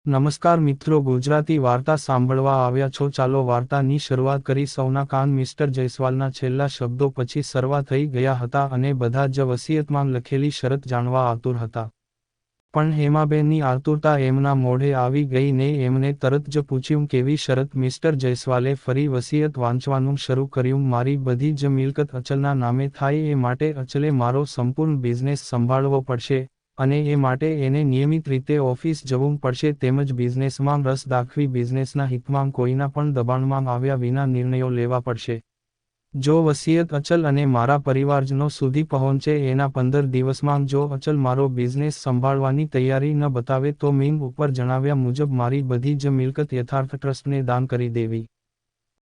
નમસ્કાર મિત્રો, ગુજરાતી વાર્તા સાંભળવા આવ્યા છો। ચાલો વાર્તાની શરૂઆત કરી। સૌના કાન મિસ્ટર જયસ્વાલના છેલ્લા શબ્દો પછી સરવા થઈ ગયા હતા અને બધા જ વસિયતમાં લખેલી શરત જાણવા આતુર હતા। પણ હેમાબેનની આતુરતા એમના મોઢે આવી ગઈ ને એમને તરત જ પૂછ્યું, કેવી શરત? મિસ્ટર જયસ્વાલે ફરી વસિયત વાંચવાનું શરૂ કર્યું। મારી બધી જ મિલકત અચલના નામે થાય એ માટે અચલે મારો સંપૂર્ણ બિઝનેસ સંભાળવો પડશે અને એ માટે એને નિયમિત રીતે ઓફિસ જવું પડશે તેમજ બિઝનેસમાં રસ દાખવી બિઝનેસના હિતમાં કોઈના પણ દબાણમાં આવ્યા વિના નિર્ણયો લેવા પડશે। જો વસિયત અચલ અને મારા પરિવારજનો સુધી પહોંચે એના 15 દિવસમાં જો અચલ મારો બિઝનેસ સંભાળવાની તૈયારી ન બતાવે તો મેં ઉપર જણાવ્યા મુજબ મારી બધી જ મિલકત યથાર્થ ટ્રસ્ટને દાન કરી દેવી।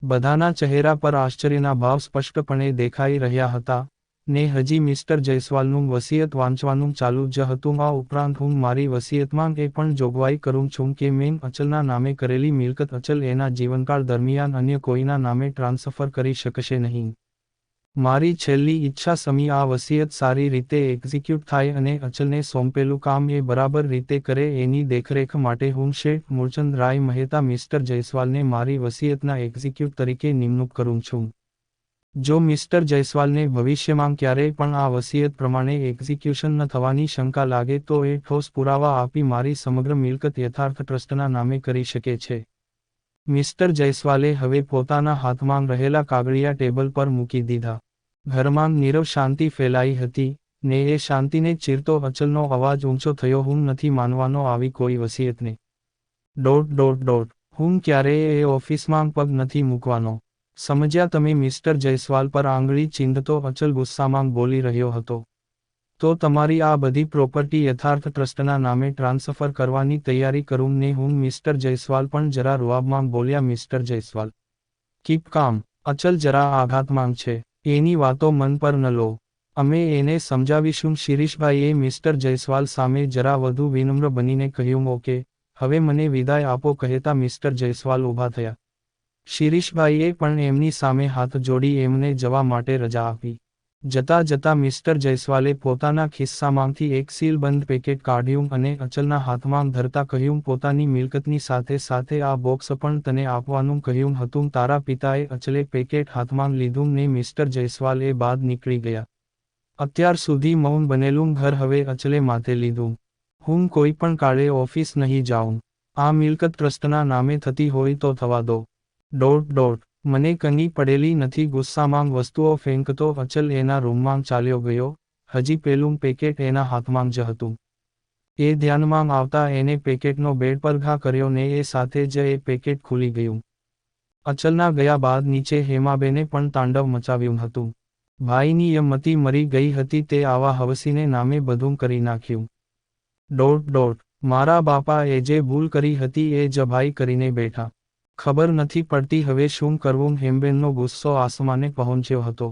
બધાના ચહેરા પર આશ્ચર્યના ભાવ સ્પષ્ટપણે દેખાઈ રહ્યા હતા ને હજી મિસ્ટર જયસ્વાલનું વસિયત વાંચવાનું ચાલુ જ હતું। આ ઉપરાંત હું મારી વસિયતમાં એ પણ જોગવાઈ કરું છું કે મેં અચલના નામે કરેલી મિલકત અચલ એના જીવનકાળ દરમિયાન અન્ય કોઈના નામે ટ્રાન્સફર કરી શકશે નહીં। મારી છેલ્લી ઈચ્છા સમી આ વસિયત સારી રીતે એક્ઝિક્યુટ થાય અને અચલને સોંપેલું કામ એ બરાબર રીતે કરે એની દેખરેખ માટે હું શેઠ મૂળચંદ રાય મહેતા મિસ્ટર જયસ્વાલને મારી વસિયતના એક્ઝિક્યુટ તરીકે નિમણૂક કરું છું। જો મિસ્ટર જયસ્વાલને ભવિષ્યમાં ક્યારેય પણ આ વસિયત પ્રમાણે એક્ઝિક્યુશન ન થવાની શંકા લાગે તો એ ઠોસ પુરાવા આપી મારી સમગ્ર મિલકત યથાર્થ ટ્રસ્ટના નામે કરી શકે છે। મિસ્ટર જયસ્વાલે હવે પોતાના હાથમાં રહેલા કાગળિયા ટેબલ પર મૂકી દીધા। ઘરમાં નીરવ શાંતિ ફેલાઈ હતી ને એ શાંતિને ચીરતો અચલનો અવાજ ઊંચો થયો, હું નથી માનવાનો આવી કોઈ વસિયતને. .. હું ક્યારેય એ ઓફિસમાં પગ નથી મૂકવાનો. સમજ્યા તમે? મિસ્ટર જયસ્વાલ પર આંગળી ચીંધતો અચલ ગુસ્સામાં બોલી રહ્યો હતો. તો તમારી આ બધી પ્રોપર્ટી યથાર્થ ટ્રસ્ટના નામે ટ્રાન્સફર કરવાની તૈયારી કરું ને હું? મિસ્ટર જયસ્વાલ પણ જરા રૂઆબમાં બોલ્યા. મિસ્ટર જયસ્વાલ, કીપ કામ. અચલ જરા આઘાતમાં છે, એની વાતો મન પર ન લો, અમે એને સમજાવીશું. શિરીષભાઈએ મિસ્ટર જયસ્વાલ સામે જરા વધુ વિનમ્ર બનીને કહ્યું. ઓકે, હવે મને વિદાય આપો કહેતા મિસ્ટર જયસ્વાલ ઊભા થયા। શિરીષભાઈએ પણ એમની સામે હાથ જોડી એમને જવા માટે રજા આપી। જતા જતા મિસ્ટર જયસ્વાલે પોતાના ખિસ્સામાંથી એક સીલબંધ પેકેટ કાઢ્યું અને અચલના હાથમાં ધરતા કહ્યું, પોતાની મિલકતની સાથે સાથે આ બોક્સ પણ તને આપવાનું કહ્યું હતું તારા પિતાએ. અચલે પેકેટ હાથમાં લીધું ને મિસ્ટર જયસ્વાલ એ બાદ નીકળી ગયા। અત્યાર સુધી મૌન બનેલું ઘર હવે અચલે માથે લીધું। હું કોઈ પણ કાળે ઓફિસ નહીં જાઉં, આ મિલકત ટ્રસ્ટના નામે થતી હોય તો થવા દો. મને કંઈ પડેલી નથી. ગુસ્સામાં વસ્તુઓ ફેંકતો અચલ એના રૂમમાં ચાલ્યો ગયો, હજી પેલું પેકેટ એના હાથમાં જ હતું। એ ધ્યાનમાં આવતા એને પેકેટનો બેડ પર ઘા કર્યો ને એ સાથે જ એ પેકેટ ખુલી ગયું। અચલના ગયા બાદ નીચે હેમાબેને પણ તાંડવ મચાવ્યું હતું। ભાઈની મતી મરી ગઈ હતી, તે આવા હવસીને નામે બધું કરી નાખ્યું। મારા બાપા એ જે ભૂલ કરી હતી એ જ ભાઈ કરીને બેઠા, ખબર નથી પડતી હવે શું કરવું? હેમબેનનો ગુસ્સો આસમાને પહોંચ્યો હતો।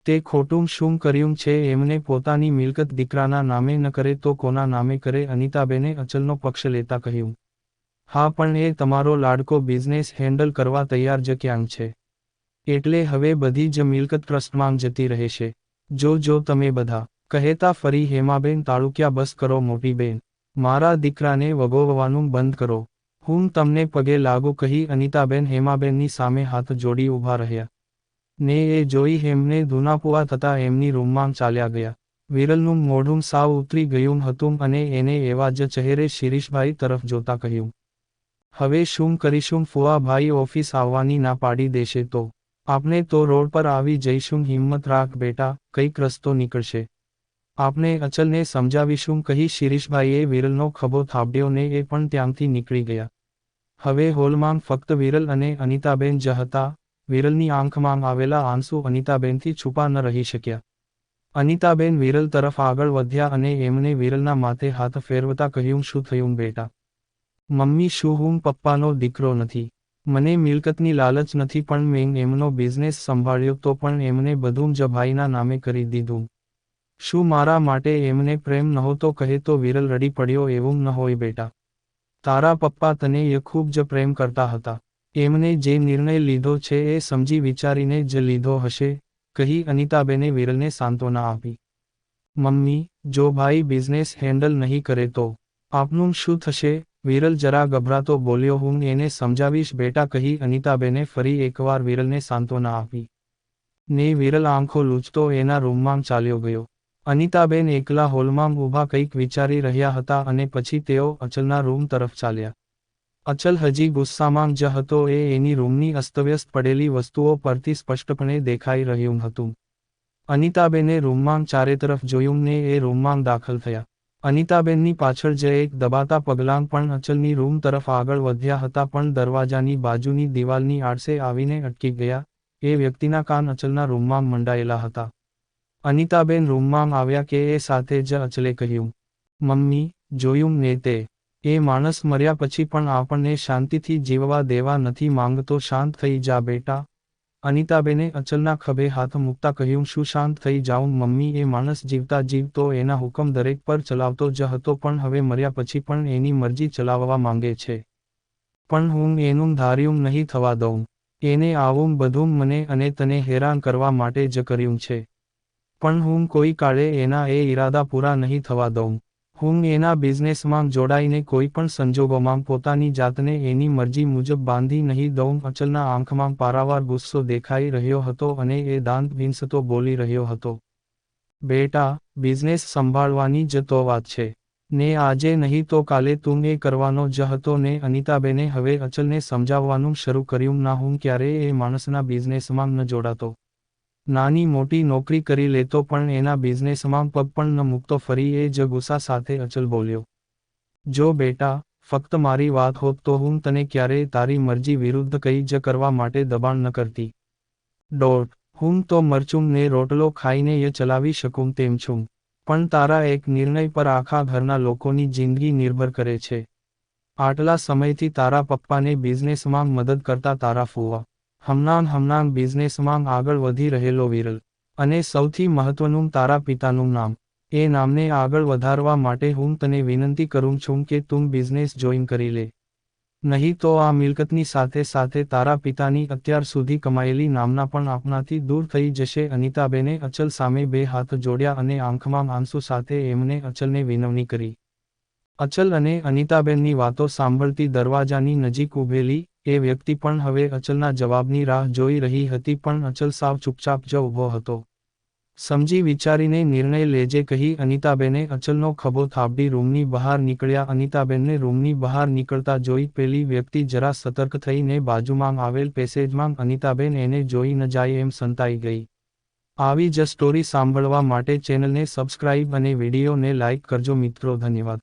તે ખોટું શું કર્યું છે? એમને પોતાની મિલકત દીકરાના નામે ન કરે તો કોના નામે કરે? અનિતાબેને અચલનો પક્ષ લેતા કહ્યું. હા, પણ એ તમારો લાડકો બિઝનેસ હેન્ડલ કરવા તૈયાર જ ક્યાં છે? એટલે હવે બધી જ મિલકત ટ્રસ્ટમાં જતી રહેશે। જો તમે બધા, કહેતા ફરી હેમાબેન તાળુક્યા. બસ કરો મોટી બેન, મારા દીકરાને વગોવવાનું બંધ કરો, હું તમને પગે લાગુ કહી અનિતાબેન હેમાબેનની સામે હાથ જોડી ઊભા રહ્યા। ને એ જોઈ હેમને ધૂનાપુઆ થતા એમની રૂમમાં ચાલ્યા ગયા। વિરલનું મોઢું સાવ ઉતરી ગયું હતું અને એને એવા જ ચહેરે શિરીષભાઈ તરફ જોતા કહ્યું, હવે શું કરીશું? ફુઆભાઈ ઓફિસ આવવાની ના પાડી દેશે તો આપણે તો રોડ પર આવી જઈશું। હિંમત રાખ બેટા, કંઈક રસ્તો નીકળશે, આપણે અચલને સમજાવીશું કહી શિરીષભાઈએ વિરલનો ખભો થાબડ્યો ને એ પણ ત્યાંથી નીકળી ગયા। હવે હોલમાં ફક્ત વિરલ અને અનિતાબેન જ હતા। વિરલની આંખમાં આવેલા આંસુ અનિતાબેનથી છુપા ન રહી શક્યા। અનિતાબેન વિરલ તરફ આગળ વધ્યા અને એમને વિરલના માથે હાથ ફેરવતા કહ્યું, શું થયું બેટા? મમ્મી, શું હું પપ્પાનો દીકરો નથી? મને મિલકતની લાલચ નથી, પણ મેં એમનો બિઝનેસ સંભાળ્યો તો પણ એમને બધું જ ભાઈના નામે કરી દીધું। શું મારા માટે એમને પ્રેમ નહોતો? કહે તો વિરલ રડી પડ્યો, એવું ન હોય બેટા, તારા પપ્પા તને ખૂબ જ પ્રેમ કરતા હતા, એમને જે નિર્ણય લીધો છે એ સમજી વિચારીને જ લીધો હશે કહી અનિતાબેને વિરલને સાંત્વના આપી। મમ્મી, જો ભાઈ બિઝનેસ હેન્ડલ નહીં કરે તો આપનું શું થશે? વિરલ જરા ગભરાતો બોલ્યો, હું એને સમજાવીશ બેટા, કહી અનિતાબેને ફરી એકવાર વિરલને સાંત્વના આપી. ને વિરલ આંખો લૂછતો એના રૂમમાં ચાલ્યો ગયો. અનિતાબેન એકલા હોલમાં ઊભા કંઈક વિચારી રહ્યા હતા અને પછી તેઓ અચલના રૂમ તરફ ચાલ્યા. અચલ હજી ગુસ્સામાં જ હતો. એની રૂમની અસ્તવ્યસ્ત પડેલી વસ્તુઓ પરથી સ્પષ્ટપણે દેખાઈ રહ્યું હતું. અનિતાબેને રૂમમાં ચારે તરફ જોયું ને એ રૂમમાં દાખલ થયા. અનિતાબેનની પાછળ જ એક દબાતા પગલાં પણ અચલની રૂમ તરફ આગળ વધ્યા હતા, પણ દરવાજાની બાજુની દિવાલની આડશે આવીને અટકી ગયા. એ વ્યક્તિના કાન અચલના રૂમમાં મંડાયેલા હતા. અનિતાબેન રૂમમાં આવ્યા કે એ સાથે જ અચલે કહ્યું, મમ્મી, જોયું ને તે? એ માણસ મર્યા પછી પણ આપણને શાંતિથી જીવવા દેવા નથી માંગતો. શાંત થઈ જા બેટા. અનિતાબેને અચલના ખભે હાથ મૂકતા કહ્યું, શું શાંત થઈ જાઉં મમ્મી? એ માણસ જીવતા જીવતો એના હુકમ દરેક પર ચલાવતો જ હતો, પણ હવે મર્યા પછી પણ એની મરજી ચલાવવા માંગે છે. પણ હું એનું ધાર્યું નહીં થવા દઉં. એને આવું બધું મને અને તને હેરાન કરવા માટે જ કર્યું છે. પણ હું કોઈ કાળે એના એ ઈરાદા પૂરા નહીં થવા દઉં. હું એના બિઝનેસમાં જોડાઈને કોઈ પણ સંજોગોમાં પોતાની જાતને એની મરજી મુજબ બાંધી નહીં દઉં. અચલના આંખમાં પારાવાર ગુસ્સો દેખાઈ રહ્યો હતો અને એ દાંત ભીંસતો બોલી રહ્યો હતો, બેટા, બિઝનેસ સંભાળવાની જ તો વાત છે ને, આજે નહીં તો કાલે તું એ કરવાનો જ હતો ને? અનિતાબેને હવે અચલને સમજાવવાનું શરૂ કર્યું, ના, હું ક્યારેય એ માણસના બિઝનેસમાં ન જોડાતો. નાની મોટી નોકરી કરી લેતો, પણ એના બિઝનેસમાં પગ પણ ન મૂકતો. ફરી એ જ ગુસ્સા સાથે અચલ બોલ્યો, જો બેટા, ફક્ત મારી વાત હોત તો હું તને ક્યારેય તારી મરજી વિરુદ્ધ કંઈ જ કરવા માટે દબાણ ન કરતી. હું તો મરચું ને રોટલો ખાઈને ય ચલાવી શકું તેમ છું. પણ તારા એક નિર્ણય પર આખા ઘરના લોકોની જિંદગી નિર્ભર કરે છે. આટલા સમયથી તારા પપ્પાને બિઝનેસમાં મદદ કરતા તારા ફુવા હમણાં બિઝનેસમાં આગળ વધી રહેલો વિરલ, અને સૌથી મહત્વનું તારા પિતાનું નામ. એ નામને આગળ વધારવા માટે હું તને વિનંતી કરું છું કે તું બિઝનેસ જોઈન કરી લે. નહીં તો આ મિલકતની સાથે સાથે તારા પિતાની અત્યાર સુધી કમાયેલી નામના પણ આપણાથી દૂર થઈ જશે. અનિતાબેને અચલ સામે બે હાથ જોડ્યા અને આંખમાં આંસુ સાથે એમને અચલને વિનવણી કરી. અચલ અને અનિતાબેનની વાતો સાંભળતી દરવાજાની નજીક ઊભેલી એ વ્યક્તિ પણ હવે અચલના જવાબની રાહ જોઈ રહી હતી, પણ અચલ સાવ ચૂપચાપ જ ઊભો હતો. સમજી વિચારીને નિર્ણય લેજે, કહી અનિતાબેને અચલનો ખભો થાબડી રૂમની બહાર નીકળ્યા. અનિતાબેનને રૂમની બહાર નીકળતા જોઈ પેલી વ્યક્તિ જરા સતર્ક થઈને બાજુમાં આવેલ પેસેજમાં અનિતાબેન એને જોઈ ન જાય એમ સંતાઈ ગઈ. આવી જ સ્ટોરી સાંભળવા માટે ચેનલને સબસ્ક્રાઇબ અને વિડીયોને લાઇક કરજો મિત્રો. ધન્યવાદ.